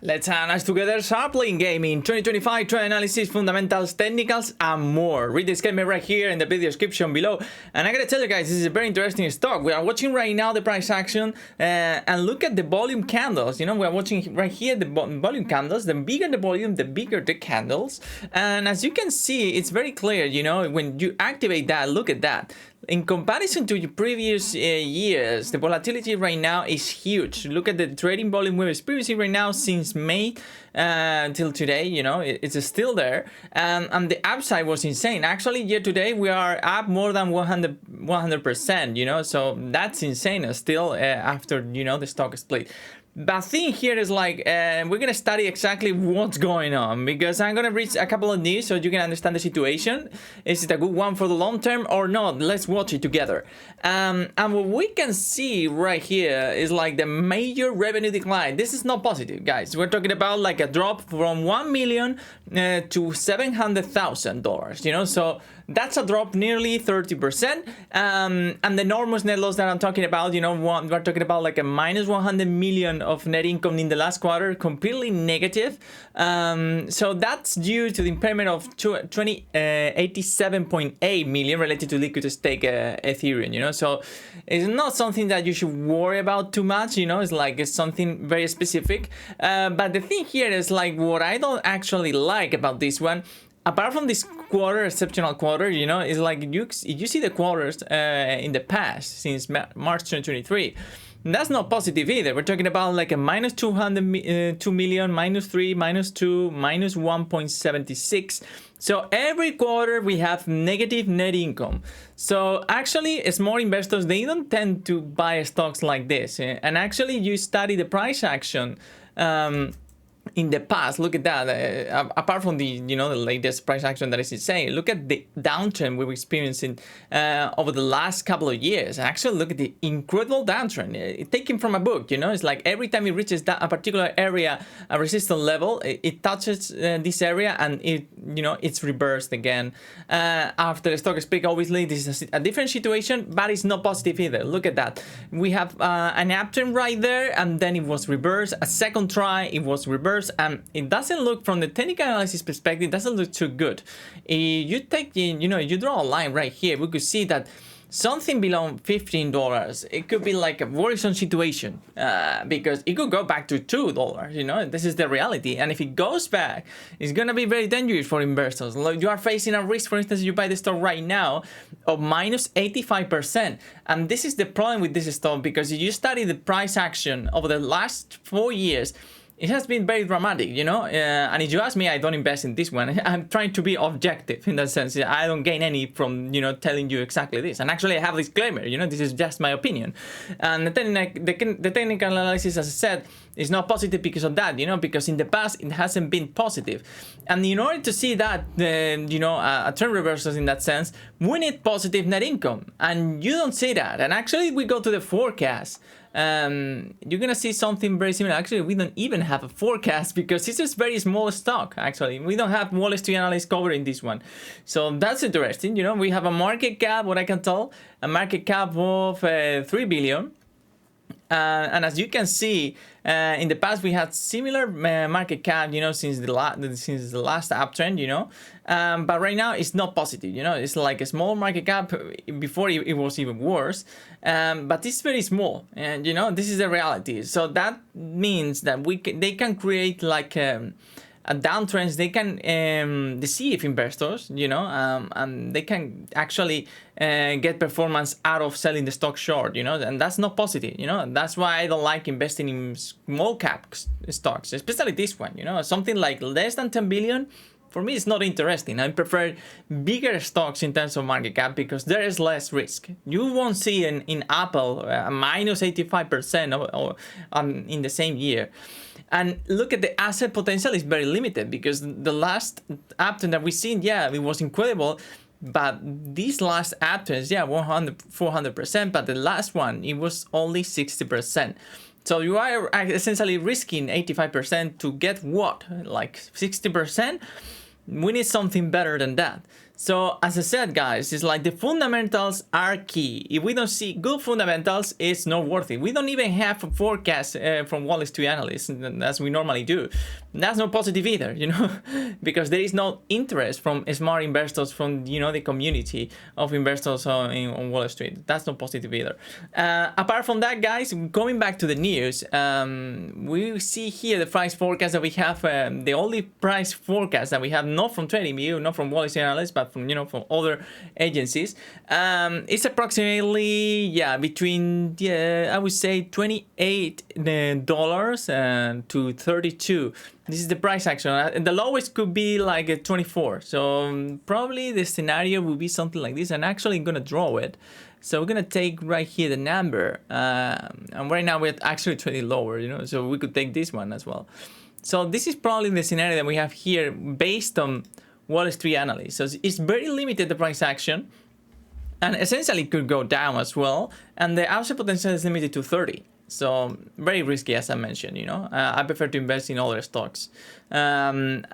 Let's analyze together Sharplink Gaming 2025 trend analysis, fundamentals, technicals, and more. Read the disclaimer right here in the video description below. And I gotta tell you guys, this is a very interesting stock. We are watching right now the price action and look at the volume candles. You know, we are watching right here the volume candles. The bigger the volume, the bigger the candles. And as you can see, it's very clear, you know, when you activate that, look at that. In comparison to your previous years, the volatility right now is huge. Look at the trading volume we're experiencing right now since May till today. You know, it's still there, and the upside was insane. Actually, year to date we are up more than 100%. You know, so that's insane. Still, after the stock split. But thing here is like we're gonna study exactly what's going on, because I'm gonna read a couple of news so you can understand the situation. Is it a good one for the long term or not? Let's watch it together. And what we can see right here is like the major revenue decline. This is not positive, guys. We're talking about like a drop from 1 million to $700,000. You know, so that's a drop nearly 30%. And the enormous net loss that I'm talking about, you know, we're talking about like a minus 100 million of net income in the last quarter, completely negative. So that's due to the impairment of 87.8 million related to liquid stake Ethereum, you know. So it's not something that you should worry about too much, you know. It's something very specific. But the thing here is like what I don't actually like about this one, apart from this quarter, exceptional quarter, you know, is like you see the quarters in the past since March 2023. That's not positive either. We're talking about like a minus 2 million, minus 3, minus 2, minus 1.76. So every quarter we have negative net income. So actually, small investors, they don't tend to buy stocks like this. And actually, you study the price action in the past. Look at that. Apart from the the latest price action that is insane, look at the downtrend we were experiencing over the last couple of years. Actually, look at the incredible downtrend. Taken from a book, you know. It's like every time it reaches that a particular area, a resistance level, it touches this area, and it's reversed again after the stock split. Obviously, this is a different situation, but it's not positive either. Look at that. We have an uptrend right there, and then it was reversed. A second try, it was reversed. And it doesn't look, from the technical analysis perspective, it doesn't look too good. You take, you draw a line right here, we could see that something below $15, it could be like a worrisome situation, because it could go back to $2. You know, this is the reality. And if it goes back, it's gonna be very dangerous for investors. Like, you are facing a risk, for instance, you buy the stock right now of minus 85%. And this is the problem with this stock, because if you study the price action over the last 4 years, it has been very dramatic, you know, and if you ask me, I don't invest in this one. I'm trying to be objective in that sense. I don't gain any from, telling you exactly this. And actually, I have a disclaimer, this is just my opinion. And the technical analysis, as I said, is not positive because of that, because in the past, it hasn't been positive. And in order to see that, a trend reversals in that sense, we need positive net income. And you don't see that. And actually, we go to the forecast. You're gonna see something very similar. Actually, we don't even have a forecast because this is very small stock. Actually, we don't have Wall Street analysts covering this one, so that's interesting. We have a market cap, what I can tell, a market cap of 3 billion. And as you can see, in the past we had similar market cap, since the last uptrend, but right now it's not positive. It's like a small market cap. Before it was even worse, but it's very small, and this is the reality. So that means that they can create like a downtrends. They can deceive investors, and they can actually get performance out of selling the stock short, and that's not positive, That's why I don't like investing in small cap stocks, especially this one, something like less than 10 billion. For me, it's not interesting. I prefer bigger stocks in terms of market cap because there is less risk. You won't see in Apple minus 85% or in the same year. And look at the asset potential is very limited because the last uptrend that we've seen, it was incredible. But these last uptrends, 400%. But the last one, it was only 60%. So you are essentially risking 85% to get what? Like 60%? We need something better than that. So as I said, guys, it's like the fundamentals are key. If we don't see good fundamentals, it's not worth it. We don't even have a forecast from Wall Street analysts, as we normally do. That's not positive either, you know, because there is no interest from smart investors, from, you know, the community of investors on Wall Street. That's not positive either. Apart from that, guys, going back to the news, we see here the price forecast that we have, the only price forecast that we have, not from TradingView, not from Wall Street analysts, but from, you know, from other agencies. It's approximately, yeah, between, I would say $28 to 32. This is the price action, and the lowest could be like a 24. So probably the scenario will be something like this. And actually I'm gonna draw it. So we're gonna take right here the number, and right now we're actually trading lower, you know, so we could take this one as well. So this is probably the scenario that we have here based on Wall Street analysts. So it's very limited, the price action, and essentially it could go down as well. And the upside potential is limited to 30. So very risky, as I mentioned, you know. I prefer to invest in other stocks. And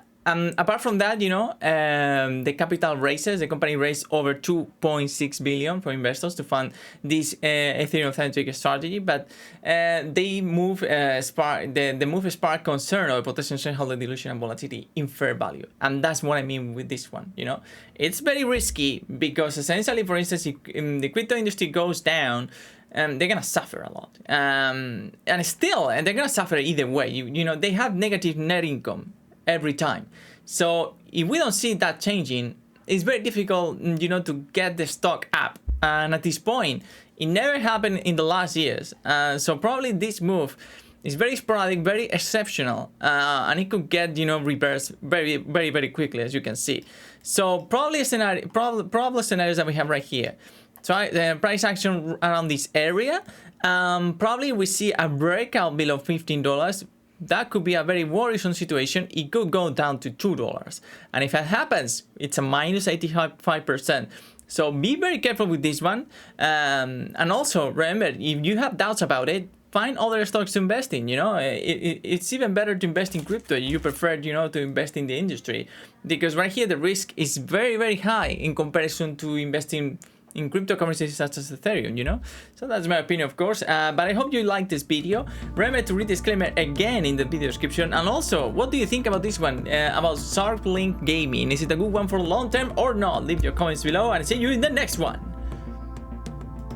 apart from that, you know, the capital raises, the company raised over 2.6 billion for investors to fund this Ethereum-centric strategy, but they move the move sparked concern of potential shareholder dilution and volatility in fair value, and that's what I mean with this one. You know, it's very risky because essentially, for instance, if the crypto industry goes down, they're gonna suffer a lot, and they're gonna suffer either way. You know, they have negative net income every time. So if we don't see that changing, it's very difficult, you know, to get the stock up. And at this point, it never happened in the last years. So probably this move is very sporadic, very exceptional, and it could get, you know, reversed very, very, very quickly, as you can see. So probably a scenario, probably scenarios that we have right here. So the price action around this area, probably we see a breakout below $15. That could be a very worrisome situation. It could go down to $2. And if that happens, it's a minus 85%. So be very careful with this one. And also remember, if you have doubts about it, find other stocks to invest in. You know, it's even better to invest in crypto. You prefer, you know, to invest in the industry, because right here the risk is very, very high in comparison to investing in cryptocurrencies such as Ethereum, you know. So that's my opinion, of course, but I hope you liked this video. Remember to read the disclaimer again in the video description. And also, what do you think about this one, about Sharplink gaming? Is it a good one for long term or not? Leave your comments below, and see you in the next one.